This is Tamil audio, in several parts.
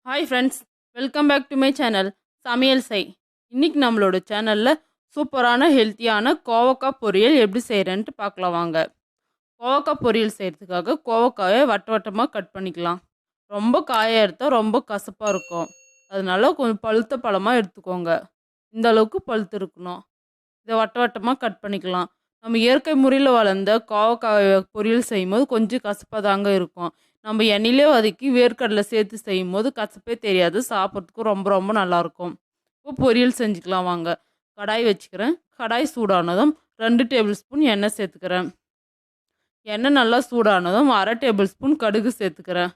Hi friends, welcome back to my channel Samayal Sai. இன்னைக்கு நம்மளோட சேனல்ல சூப்பரான ஹெல்த்தியான கோவக்காய் பொரியல் எப்படி செய்யறேன்ட்டு பார்க்கலாம் வாங்க. கோவக்காய் பொரியல் செய்யறதுக்காக கோவக்காயை வட்ட வட்டமாக கட் பண்ணிக்கலாம். ரொம்ப காயாக எடுத்தால் ரொம்ப கசப்பாக இருக்கும். அதனால கொஞ்சம் பழுத்த பழமாக எடுத்துக்கோங்க. இந்த அளவுக்கு பழுத்து இருக்கணும். இதை வட்ட வட்டமாக கட் பண்ணிக்கலாம். நம்ம இயற்கை முறையில் வளர்ந்த கோவக்காய் பொரியல் செய்யும்போது கொஞ்சம் கசப்பாக தாங்க இருக்கும். நம்ம எண்ணெயிலே வதக்கி வேர்க்கடலை சேர்த்து செய்யும்போது கசப்பே தெரியாது. சாப்பிட்றதுக்கும் ரொம்ப ரொம்ப நல்லாயிருக்கும். இப்போ பொரியல் செஞ்சுக்கலாம் வாங்க. கடாய் வச்சுக்கிறேன். கடாய் சூடானதும் 2 டேபிள் ஸ்பூன் எண்ணெய் சேர்த்துக்கிறேன். எண்ணெய் நல்லா சூடானதும் 1/2 டேபிள் ஸ்பூன் கடுகு சேர்த்துக்கிறேன்.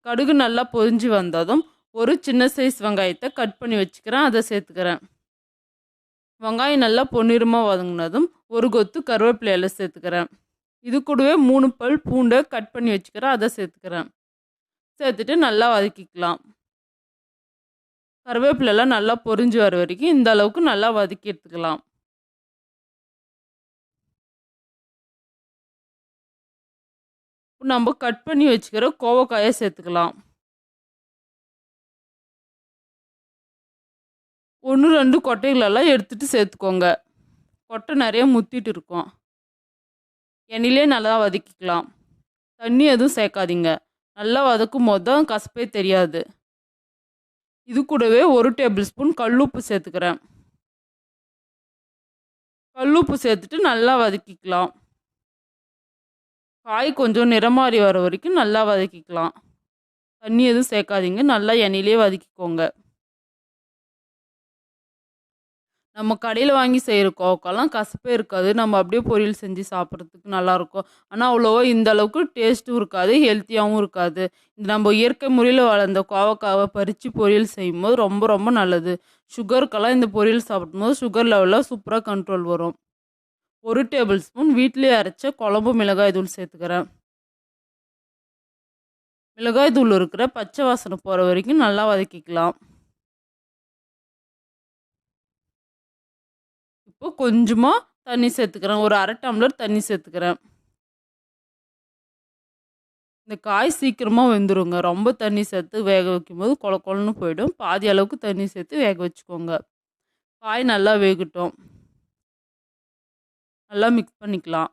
கடுகு நல்லா பொரிஞ்சு வந்ததும் ஒரு சின்ன சைஸ் வெங்காயத்தை கட் பண்ணி வச்சுக்கிறேன். அதை சேர்த்துக்கிறேன். வெங்காயம் நல்லா பொன்னிறமாக வதங்கினதும் ஒரு கொத்து கருவேப்பிலையில சேர்த்துக்கிறேன். இது கூடவே 3 பல் பூண்டை கட் பண்ணி வச்சுக்கிறேன். அதை சேர்த்துக்கிறேன். சேர்த்துட்டு நல்லா வதக்கிக்கலாம். கருவேப்பிலெல்லாம் நல்லா பொரிஞ்சு வர வரைக்கும் இந்த அளவுக்கு நல்லா வதக்கி எடுத்துக்கலாம். நம்ம கட் பண்ணி வச்சுக்கிற கோவக்காயை சேர்த்துக்கலாம். 1-2 கொட்டைகளெல்லாம் எடுத்துட்டு சேர்த்துக்கோங்க. கொட்டை நிறைய முத்திட்டு இருக்கும். எண்ணெயிலே நல்லா வதக்கிக்கலாம். தண்ணி எதுவும் சேர்க்காதீங்க. நல்லா வதக்கும் போது தான் கசப்பே தெரியாது. இது கூடவே 1 டேபிள் ஸ்பூன் கல்லுப்பு சேர்த்துக்கிறேன். கல்லுப்பு சேர்த்துட்டு நல்லா வதக்கிக்கலாம். காய் கொஞ்சம் நிறமாறி வர வரைக்கும் நல்லா வதக்கிக்கலாம். தண்ணி எதுவும் சேர்க்காதீங்க. நல்லா எண்ணெயிலே வதக்கிக்கோங்க. நம்ம கடையில் வாங்கி செய்கிற கோவக்காய்லாம் கசப்பே இருக்காது. நம்ம அப்படியே பொரியல் செஞ்சு சாப்பிட்றதுக்கு நல்லாயிருக்கும். ஆனால் அவ்வளோவா இந்த அளவுக்கு டேஸ்ட்டும் இருக்காது, ஹெல்த்தியாகவும் இருக்காது. இந்த நம்ம இயற்கை முறையில் வளர்ந்த கோவக்காவை பறித்து பொரியல் செய்யும்போது ரொம்ப ரொம்ப நல்லது. சுகருக்கெல்லாம் இந்த பொரியல் சாப்பிடும்போது சுகர் லெவலில் சூப்பராக கண்ட்ரோல் வரும். 1 டேபிள் ஸ்பூன் வீட்டிலே அரைச்ச குழம்பு மிளகாய் தூள் சேர்த்துக்கிறேன். மிளகாய் தூள் இருக்கிற பச்சை வாசனை போகிற வரைக்கும் நல்லா வதக்கிக்கலாம். இப்போ கொஞ்சமாக தண்ணி சேர்த்துக்கிறேன். ஒரு 1/2 டம்ளர் தண்ணி சேர்த்துக்கிறேன். இந்த காய் சீக்கிரமாக வெந்துருங்க. ரொம்ப தண்ணி சேர்த்து வேக வைக்கும்போது கொல கொலன்னு போயிடும். பாதி அளவுக்கு தண்ணி சேர்த்து வேக வச்சுக்கோங்க. காய் நல்லா வேகட்டும். நல்லா மிக்ஸ் பண்ணிக்கலாம்.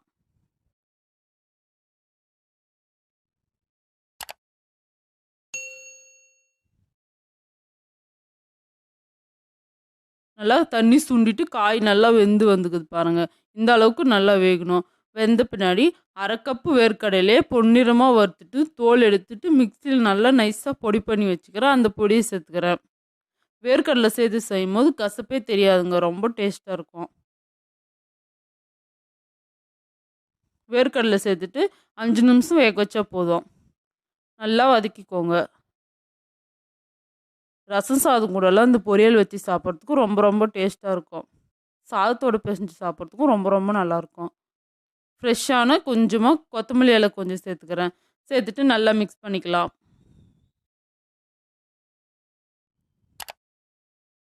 நல்லா தண்ணி சுண்டிட்டு காய் நல்லா வெந்து வந்துக்குது பாருங்கள். இந்த அளவுக்கு நல்லா வேகணும். வெந்த பின்னாடி 1/2 கப்பு வேர்க்கடலையே பொன்னிறமாக வறுத்துட்டு தோல் எடுத்துட்டு மிக்சியில் நல்லா நைஸாக பொடி பண்ணி வச்சுக்கிறேன். அந்த பொடியை சேர்த்துக்கிறேன். வேர்க்கடலை சேர்த்து செய்யும்போது கசப்பே தெரியாதுங்க. ரொம்ப டேஸ்ட்டாக இருக்கும். வேர்க்கடலை சேர்த்துட்டு 5 நிமிஷம் வேக வச்சா போதும். நல்லா வதக்கிக்கோங்க. ரசம் சாதம் கூடலாம் இந்த பொரியல் வச்சு சாப்பிட்றதுக்கும் ரொம்ப ரொம்ப டேஸ்ட்டாக இருக்கும். சாதத்தோடு பிசைஞ்சு சாப்பிட்றதுக்கும் ரொம்ப ரொம்ப நல்லாயிருக்கும். ஃப்ரெஷ்ஷான கொஞ்சமாக கொத்தமல்லி இலை கொஞ்சம் சேர்த்துக்கிறேன். சேர்த்துட்டு நல்லா மிக்ஸ் பண்ணிக்கலாம்.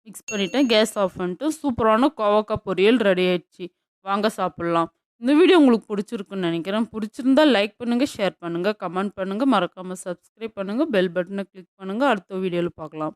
மிக்ஸ் பண்ணிவிட்டேன். கேஸ் ஆஃப் பண்ணிட்டு சூப்பரான கோவக்காய் பொரியல் ரெடி ஆயிடுச்சு. வாங்க சாப்பிட்லாம். இந்த வீடியோ உங்களுக்கு பிடிச்சிருக்குன்னு நினைக்கிறேன். பிடிச்சிருந்தா லைக் பண்ணுங்கள், ஷேர் பண்ணுங்கள், கமெண்ட் பண்ணுங்கள், மறக்காமல் சப்ஸ்கிரைப் பண்ணுங்கள், பெல் பட்டனை கிளிக் பண்ணுங்கள். அடுத்த வீடியோவில் பார்க்கலாம்.